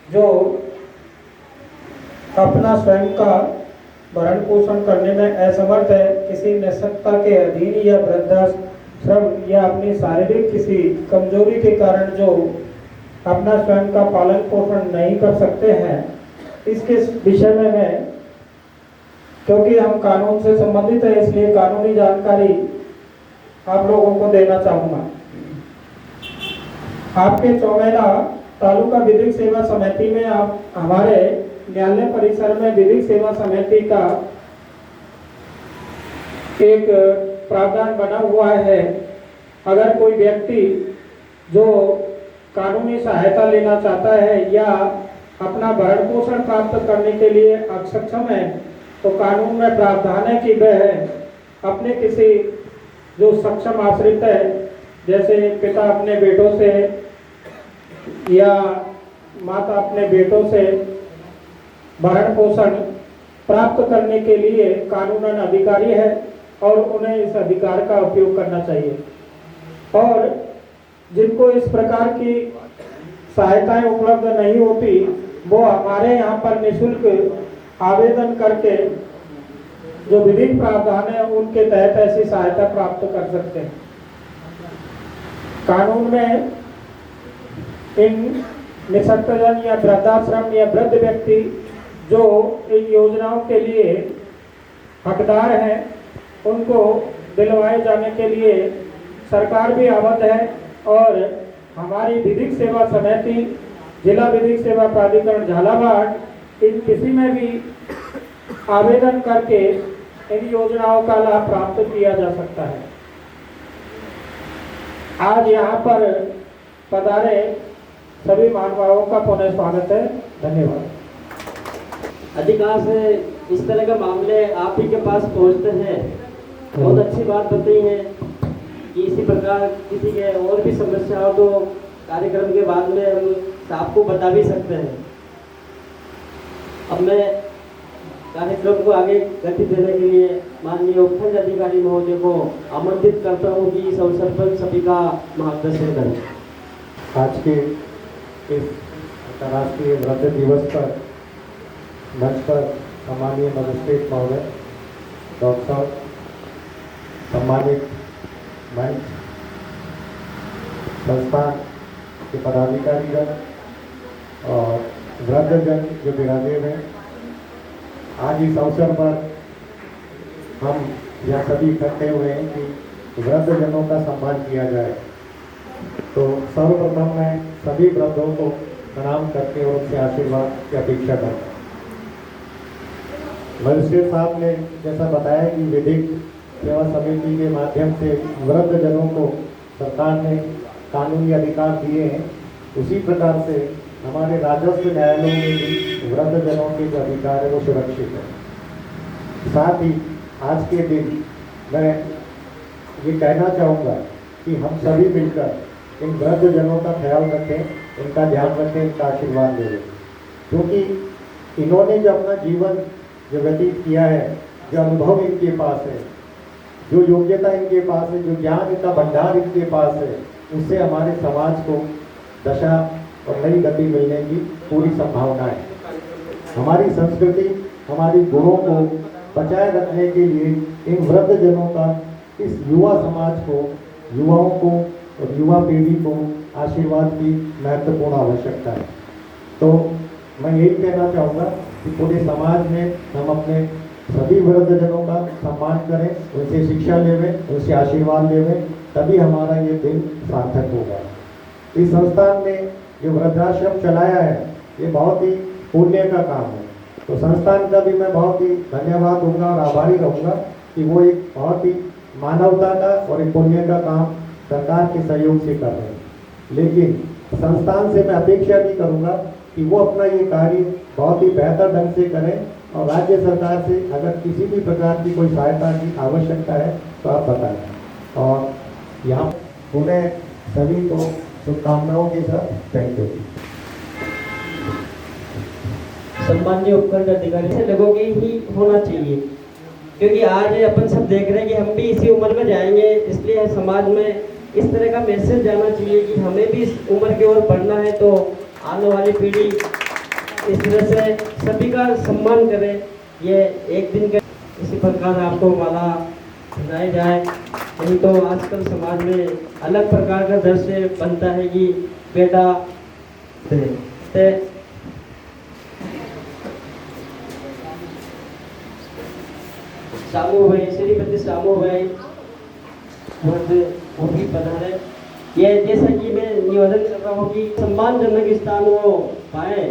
जो अपना स्वयं का भरण पोषण करने में असमर्थ है, किसी निःशक्तता के अधीन या वृद्धाश्रम या अपनी शारीरिक किसी कमजोरी के कारण जो अपना स्वयं का पालन पोषण नहीं कर सकते हैं, इसके विषय में मैं, क्योंकि हम कानून से संबंधित है, इसलिए कानूनी जानकारी आप लोगों को देना चाहूँगा। आपके चौमेला तालुका विधिक सेवा समिति में आप हमारे न्यायालय परिसर में विधिक सेवा समिति का एक प्रावधान बना हुआ है। अगर कोई व्यक्ति जो कानूनी सहायता लेना चाहता है या अपना भरण पोषण प्राप्त करने के लिए अक्षम है, तो कानून में प्रावधान है कि वह अपने किसी जो सक्षम आश्रित है, जैसे पिता अपने बेटों से या माता अपने बेटों से भरण पोषण प्राप्त करने के लिए कानूनन अधिकारी है और उन्हें इस अधिकार का उपयोग करना चाहिए। और जिनको इस प्रकार की सहायताएं उपलब्ध नहीं होती, वो हमारे यहाँ पर निःशुल्क आवेदन करके जो विधिक प्रावधान है उनके तहत ऐसी सहायता प्राप्त कर सकते हैं। कानून में इन निःशक्तजन या वृद्धाश्रम या वृद्ध व्यक्ति जो इन योजनाओं के लिए हकदार हैं, उनको दिलवाए जाने के लिए सरकार भी आबद्ध है और हमारी विधिक सेवा समिति, जिला विधिक सेवा प्राधिकरण झालावाड़, इन किसी में भी आवेदन करके इन योजनाओं का लाभ प्राप्त किया जा सकता है। आज यहाँ पर पधारे सभी महानुभावों का पुनः स्वागत है। धन्यवाद। अधिकांश इस तरह के मामले आप ही के पास पहुंचते हैं। बहुत अच्छी बात बताई है कि इसी प्रकार किसी के और भी समस्या हो तो कार्यक्रम के बाद में हम आपको बता भी सकते हैं। अब मैं कार्यक्रम को आगे गति देने के लिए माननीय उपखंड अधिकारी महोदय को आमंत्रित करता हूँ कि इस अवसर पर सभी का मार्गदर्शन करें। आज के इस अंतर्राष्ट्रीय वृद्ध दिवस पर मंच पर सम्मानीय मजिस्ट्रेट महोदय, डॉक्टर साहब, सम्मानित मंच, संस्थान के पदाधिकारीगण और वृद्धजन जो विराजे हैं, आज इस अवसर पर हम यहाँ सभी इकट्ठे हुए हैं कि वृद्धजनों का सम्मान किया जाए। तो सर्वप्रथम मैं सभी वृद्धों को प्रणाम करके और उनसे आशीर्वाद की अपेक्षा करता हूँ। मजिस्ट्रेट साहब ने जैसा बताया कि विधिक सेवा समिति के माध्यम से वृद्धजनों को सरकार ने कानूनी अधिकार दिए हैं, उसी प्रकार से हमारे राजस्व न्यायालयों में भी वृद्धजनों के जो अधिकार है वो सुरक्षित है। साथ ही आज के दिन मैं ये कहना चाहूँगा कि हम सभी मिलकर इन वृद्धजनों का ख्याल रखें, इनका ध्यान रखें, इनका आशीर्वाद दें, क्योंकि इन्होंने जो अपना जीवन जो व्यतीत किया है, जो अनुभव इनके पास है, जो योग्यता इनके पास है, जो ज्ञान का भंडार इनके पास है, उससे हमारे समाज को दशा और नई गति मिलने की पूरी संभावना है। हमारी संस्कृति, हमारी गुणों को बचाए रखने के लिए इन वृद्धजनों का, इस युवा समाज को, युवाओं को और युवा पीढ़ी को आशीर्वाद की महत्वपूर्ण आवश्यकता है। तो मैं यही कहना चाहूँगा कि पूरे समाज में हम अपने सभी वृद्धजनों का सम्मान करें, उनसे शिक्षा लेवें, उनसे आशीर्वाद लेवें, तभी हमारा ये दिन सार्थक होगा। इस संस्थान ने जो वृद्धाश्रम चलाया है, ये बहुत ही पुण्य का काम है। तो संस्थान का भी मैं बहुत ही धन्यवाद दूंगा और आभारी रहूँगा कि वो एक बहुत ही मानवता का और एक पुण्य का काम सरकार के सहयोग से कर रहे हैं। लेकिन संस्थान से मैं अपेक्षा भी करूँगा कि वो अपना ये कार्य बहुत ही बेहतर ढंग से करें और राज्य सरकार से अगर किसी भी प्रकार की कोई सहायता की आवश्यकता है तो आप बताएं। और यहाँ पुनः सभी को शुभकामनाओं के साथ थैंक यू। सम्मान्य उपखंड अधिकारी से लोगों की ही होना चाहिए, क्योंकि आज अपन सब देख रहे हैं कि हम भी इसी उम्र में जाएंगे, इसलिए समाज में इस तरह का मैसेज जाना चाहिए कि हमें भी इस उम्र की ओर बढ़ना है। तो आने वाली पीढ़ी इस तरह से सभी का सम्मान करें। ये एक दिन का इसी प्रकार आपको माला बनाई जाए, नहीं तो आजकल समाज में अलग प्रकार का दृश्य बनता है कि बेटा ते सामू भाई, श्रीपति सामू भाई वो भी पधारे। ये जैसा कि मैं निवेदन कर रहा हूँ कि सम्मानजनक स्थान वो पाए